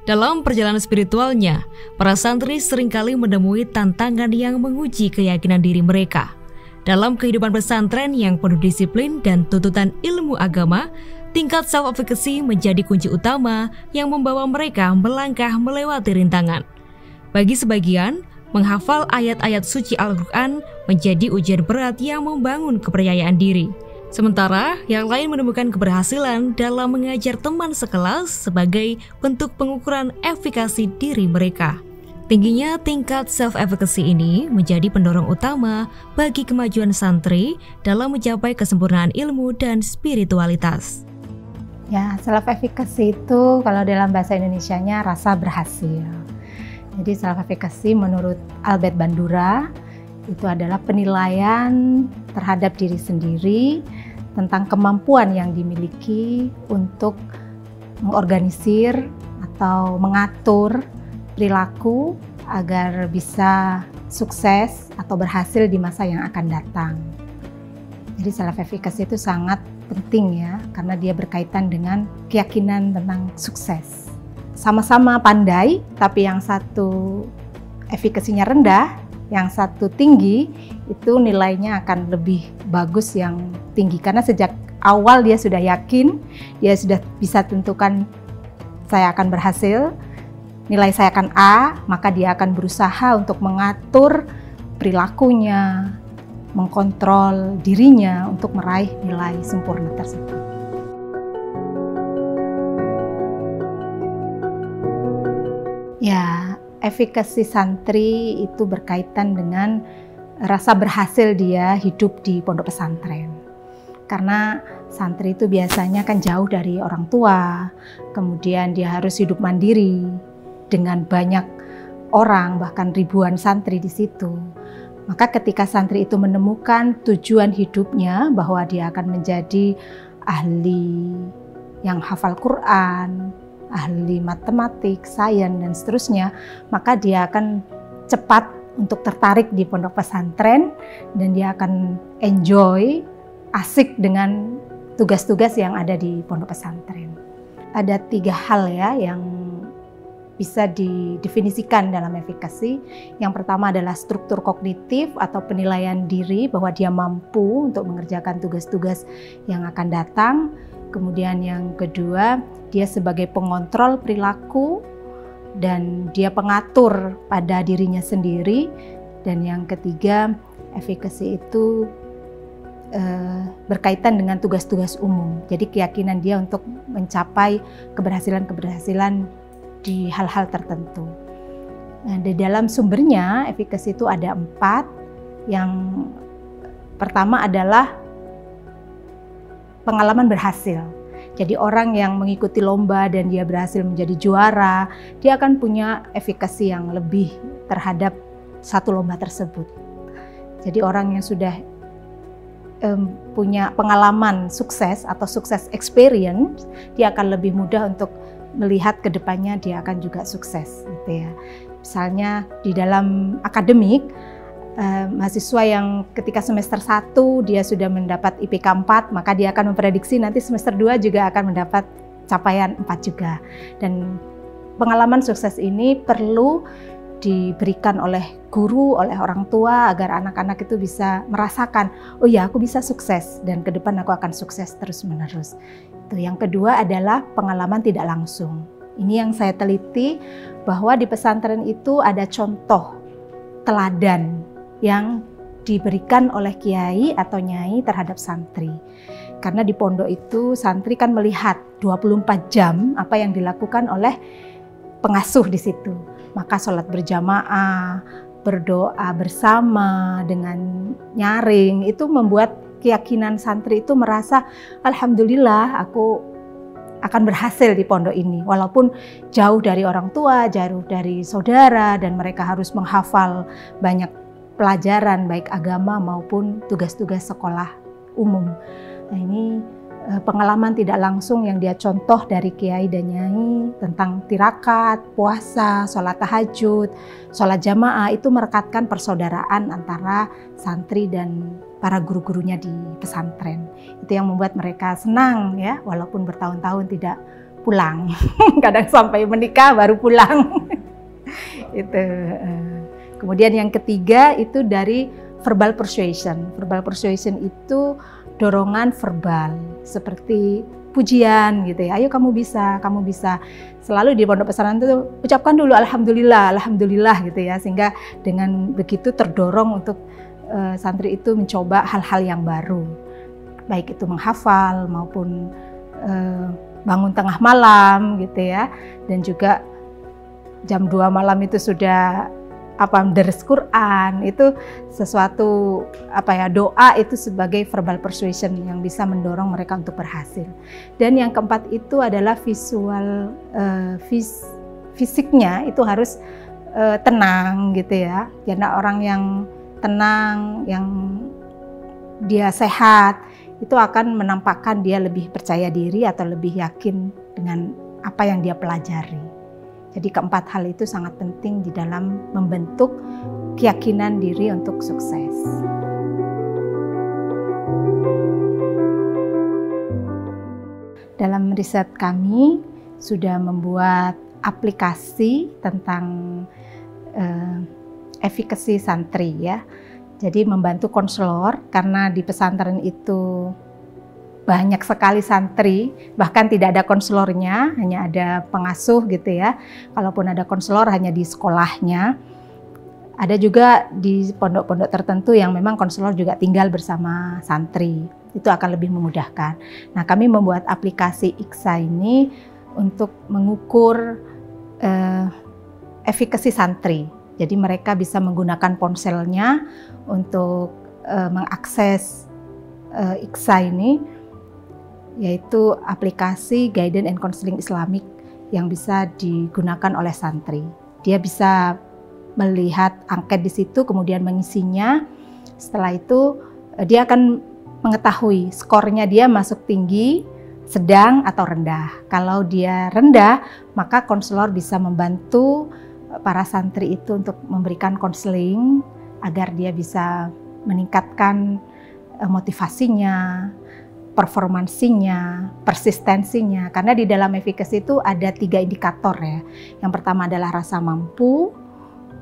Dalam perjalanan spiritualnya, para santri seringkali menemui tantangan yang menguji keyakinan diri mereka. Dalam kehidupan pesantren yang penuh disiplin dan tuntutan ilmu agama, tingkat self-efficacy menjadi kunci utama yang membawa mereka melangkah melewati rintangan. Bagi sebagian, menghafal ayat-ayat suci Al-Quran menjadi ujian berat yang membangun kepercayaan diri. Sementara yang lain menemukan keberhasilan dalam mengajar teman sekelas sebagai bentuk pengukuran efikasi diri mereka. Tingginya tingkat self-efficacy ini menjadi pendorong utama bagi kemajuan santri dalam mencapai kesempurnaan ilmu dan spiritualitas. Ya, self-efficacy itu kalau dalam bahasa Indonesianya rasa berhasil. Jadi self-efficacy menurut Albert Bandura itu adalah penilaian terhadap diri sendiri tentang kemampuan yang dimiliki untuk mengorganisir atau mengatur perilaku agar bisa sukses atau berhasil di masa yang akan datang. Jadi self-efficacy itu sangat penting ya, karena dia berkaitan dengan keyakinan tentang sukses. Sama-sama pandai, tapi yang satu efikasinya rendah, yang satu tinggi, itu nilainya akan lebih bagus yang tinggi. Karena sejak awal dia sudah yakin, dia sudah bisa tentukan saya akan berhasil, nilai saya akan A, maka dia akan berusaha untuk mengatur perilakunya, mengkontrol dirinya untuk meraih nilai sempurna tersebut. Ya, efikasi santri itu berkaitan dengan rasa berhasil dia hidup di pondok pesantren. Karena santri itu biasanya kan jauh dari orang tua, kemudian dia harus hidup mandiri dengan banyak orang, bahkan ribuan santri di situ. Maka ketika santri itu menemukan tujuan hidupnya bahwa dia akan menjadi ahli yang hafal Quran, ahli matematik, sains, dan seterusnya, maka dia akan cepat untuk tertarik di pondok pesantren dan dia akan enjoy, asik dengan tugas-tugas yang ada di pondok pesantren. Ada 3 hal ya yang bisa didefinisikan dalam efikasi. Yang pertama adalah struktur kognitif atau penilaian diri bahwa dia mampu untuk mengerjakan tugas-tugas yang akan datang. Kemudian yang kedua, dia sebagai pengontrol perilaku dan dia pengatur pada dirinya sendiri. Dan yang ketiga, efikasi itu berkaitan dengan tugas-tugas umum. Jadi keyakinan dia untuk mencapai keberhasilan-keberhasilan di hal-hal tertentu. Nah, di dalam sumbernya, efikasi itu ada 4. Yang pertama adalah pengalaman berhasil. Jadi orang yang mengikuti lomba dan dia berhasil menjadi juara, dia akan punya efikasi yang lebih terhadap satu lomba tersebut. Jadi orang yang sudah punya pengalaman sukses atau sukses experience, dia akan lebih mudah untuk melihat ke depannya dia akan juga sukses gitu ya. Misalnya di dalam akademik, mahasiswa yang ketika semester 1 dia sudah mendapat IPK 4, maka dia akan memprediksi nanti semester 2 juga akan mendapat capaian 4 juga. Dan pengalaman sukses ini perlu diberikan oleh guru, oleh orang tua agar anak-anak itu bisa merasakan, oh ya aku bisa sukses dan ke depan aku akan sukses terus-menerus. Itu yang kedua adalah pengalaman tidak langsung. Ini yang saya teliti bahwa di pesantren itu ada contoh teladan yang diberikan oleh kiai atau nyai terhadap santri. Karena di pondok itu santri kan melihat 24 jam apa yang dilakukan oleh pengasuh di situ. Maka sholat berjamaah, berdoa bersama dengan nyaring, itu membuat keyakinan santri itu merasa alhamdulillah aku akan berhasil di pondok ini. Walaupun jauh dari orang tua, jauh dari saudara, dan mereka harus menghafal banyak pelajaran baik agama maupun tugas-tugas sekolah umum. Nah, ini pengalaman tidak langsung yang dia contoh dari kiai dan nyai tentang tirakat, puasa, sholat tahajud, sholat jamaah, itu merekatkan persaudaraan antara santri dan para guru-gurunya di pesantren. Itu yang membuat mereka senang ya, walaupun bertahun-tahun tidak pulang. Kadang sampai menikah baru pulang. Itu. Kemudian yang ketiga itu dari verbal persuasion. Verbal persuasion itu dorongan verbal seperti pujian gitu ya. Ayo kamu bisa, kamu bisa. Selalu di pondok pesantren itu ucapkan dulu alhamdulillah, alhamdulillah gitu ya. Sehingga dengan begitu terdorong untuk santri itu mencoba hal-hal yang baru. Baik itu menghafal maupun bangun tengah malam gitu ya. Dan juga jam 2 malam itu sudah deres Quran, itu sesuatu doa itu sebagai verbal persuasion yang bisa mendorong mereka untuk berhasil. Dan yang keempat itu adalah visual, fisiknya itu harus tenang gitu ya. Karena orang yang tenang, yang dia sehat, itu akan menampakkan dia lebih percaya diri atau lebih yakin dengan apa yang dia pelajari. Jadi keempat hal itu sangat penting di dalam membentuk keyakinan diri untuk sukses. Dalam riset kami sudah membuat aplikasi tentang efikasi santri ya. Jadi membantu konselor karena di pesantren itu banyak sekali santri, bahkan tidak ada konselornya, hanya ada pengasuh gitu ya. Kalaupun ada konselor hanya di sekolahnya. Ada juga di pondok-pondok tertentu yang memang konselor juga tinggal bersama santri. Itu akan lebih memudahkan. Nah, kami membuat aplikasi IKSA ini untuk mengukur efikasi santri. Jadi mereka bisa menggunakan ponselnya untuk mengakses IKSA ini, yaitu aplikasi Guidance and Counseling Islamic yang bisa digunakan oleh santri. Dia bisa melihat angket di situ, kemudian mengisinya. Setelah itu dia akan mengetahui skornya dia masuk tinggi, sedang atau rendah. Kalau dia rendah, maka konselor bisa membantu para santri itu untuk memberikan konseling agar dia bisa meningkatkan motivasinya, performansinya, persistensinya. Karena di dalam efikasi itu ada 3 indikator ya. Yang pertama adalah rasa mampu.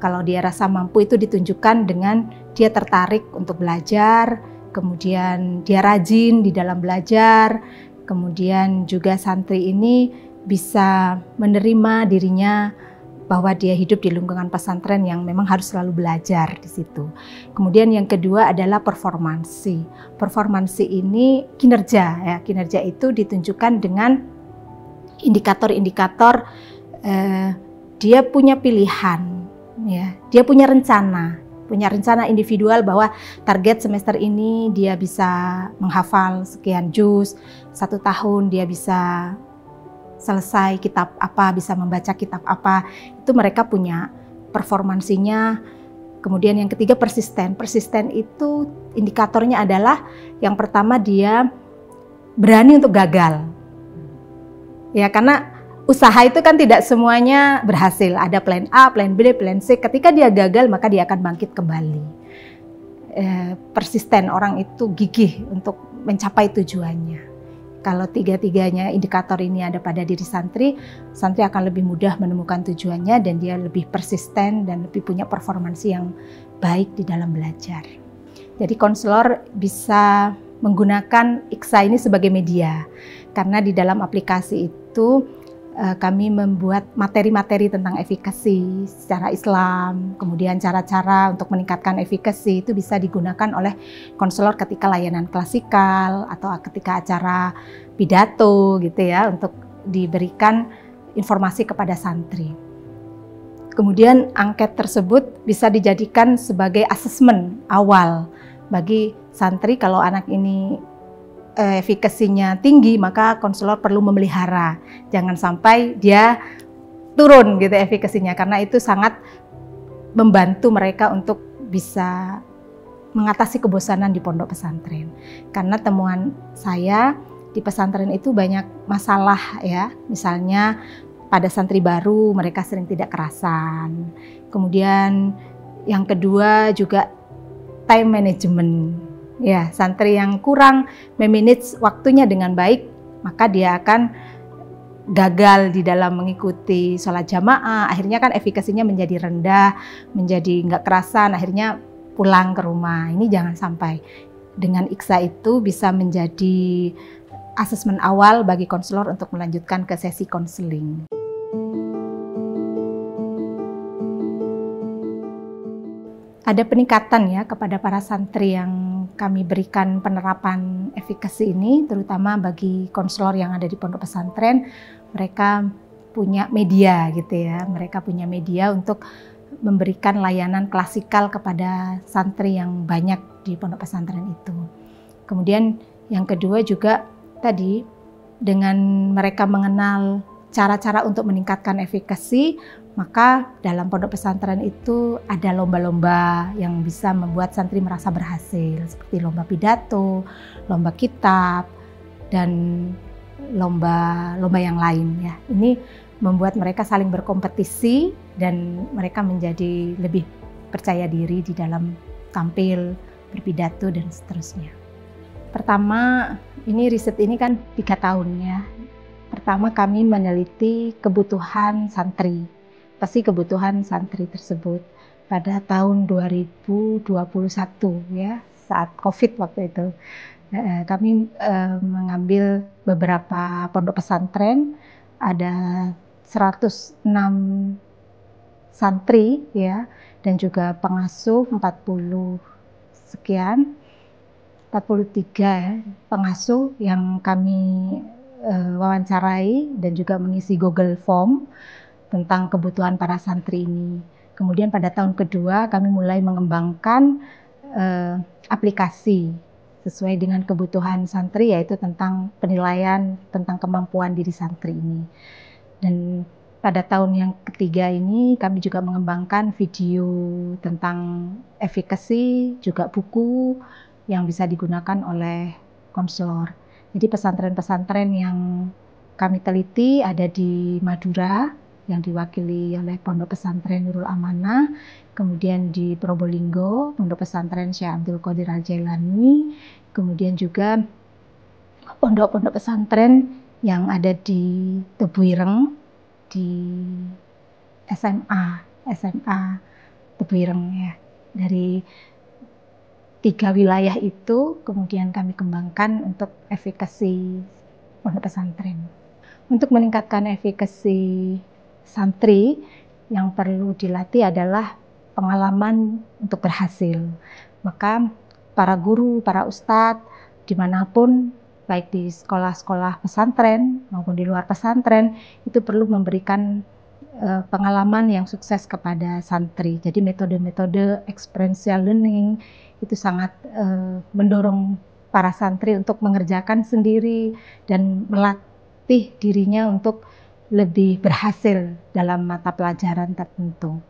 Kalau dia rasa mampu itu ditunjukkan dengan dia tertarik untuk belajar, kemudian dia rajin di dalam belajar, kemudian juga santri ini bisa menerima dirinya bahwa dia hidup di lingkungan pesantren yang memang harus selalu belajar di situ. Kemudian yang kedua adalah performansi. Performansi ini kinerja ya. Kinerja itu ditunjukkan dengan indikator-indikator dia punya pilihan ya. Dia punya rencana individual bahwa target semester ini dia bisa menghafal sekian juz, 1 tahun dia bisa selesai kitab apa, bisa membaca kitab apa, itu mereka punya performansinya. Kemudian yang ketiga persisten. Persisten itu indikatornya adalah yang pertama dia berani untuk gagal. Ya, karena usaha itu kan tidak semuanya berhasil. Ada plan A, plan B, plan C. Ketika dia gagal maka dia akan bangkit kembali. Persisten, orang itu gigih untuk mencapai tujuannya. Kalau 3-tiganya indikator ini ada pada diri santri, santri akan lebih mudah menemukan tujuannya dan dia lebih persisten dan lebih punya performansi yang baik di dalam belajar. Jadi konselor bisa menggunakan IKSA ini sebagai media, karena di dalam aplikasi itu kami membuat materi-materi tentang efikasi secara Islam, kemudian cara-cara untuk meningkatkan efikasi itu bisa digunakan oleh konselor ketika layanan klasikal atau ketika acara pidato gitu ya, untuk diberikan informasi kepada santri. Kemudian angket tersebut bisa dijadikan sebagai asesmen awal bagi santri. Kalau anak ini efikasinya tinggi, maka konselor perlu memelihara. Jangan sampai dia turun gitu efikasinya, karena itu sangat membantu mereka untuk bisa mengatasi kebosanan di pondok pesantren. Karena temuan saya di pesantren itu banyak masalah ya, misalnya pada santri baru mereka sering tidak kerasan. Kemudian yang kedua juga time management. Ya, santri yang kurang memanage waktunya dengan baik, maka dia akan gagal di dalam mengikuti sholat jamaah, akhirnya kan efikasinya menjadi rendah, menjadi nggak kerasan, akhirnya pulang ke rumah. Ini jangan sampai. Dengan IKSA itu bisa menjadi asesmen awal bagi konselor untuk melanjutkan ke sesi konseling. Ada peningkatan ya kepada para santri yang kami berikan penerapan efikasi ini, terutama bagi konselor yang ada di pondok pesantren. Mereka punya media gitu ya, mereka punya media untuk memberikan layanan klasikal kepada santri yang banyak di pondok pesantren itu. Kemudian yang kedua juga tadi, dengan mereka mengenal cara-cara untuk meningkatkan efikasi, maka dalam pondok pesantren itu ada lomba-lomba yang bisa membuat santri merasa berhasil, seperti lomba pidato, lomba kitab, dan lomba yang lain ya. Ini membuat mereka saling berkompetisi dan mereka menjadi lebih percaya diri di dalam tampil, berpidato, dan seterusnya. Pertama, ini riset ini kan 3 tahun ya. Pertama kami meneliti kebutuhan santri. Pasti kebutuhan santri tersebut pada tahun 2021 ya, saat COVID waktu itu. Kami mengambil beberapa pondok pesantren, ada 106 santri ya, dan juga pengasuh 40 sekian, 43 pengasuh yang kami wawancarai dan juga mengisi Google Form tentang kebutuhan para santri ini. Kemudian pada tahun kedua kami mulai mengembangkan aplikasi sesuai dengan kebutuhan santri, yaitu tentang penilaian tentang kemampuan diri santri ini. Dan pada tahun yang ketiga ini kami juga mengembangkan video tentang efikasi, juga buku yang bisa digunakan oleh konselor. Jadi pesantren-pesantren yang kami teliti ada di Madura, yang diwakili oleh Pondok Pesantren Nurul Amanah, kemudian di Probolinggo, Pondok Pesantren Syekh Abdul Qadir Al-Jailani, kemudian juga pondok-pondok pesantren yang ada di Tebuireng, di SMA Tebuireng ya. Dari 3 wilayah itu kemudian kami kembangkan untuk efikasi pondok pesantren. Untuk meningkatkan efikasi santri, yang perlu dilatih adalah pengalaman untuk berhasil. Maka para guru, para ustadz, dimanapun, baik di sekolah-sekolah pesantren maupun di luar pesantren, itu perlu memberikan pengalaman yang sukses kepada santri. Jadi metode-metode experiential learning itu sangat mendorong para santri untuk mengerjakan sendiri dan melatih dirinya untuk lebih berhasil dalam mata pelajaran tertentu.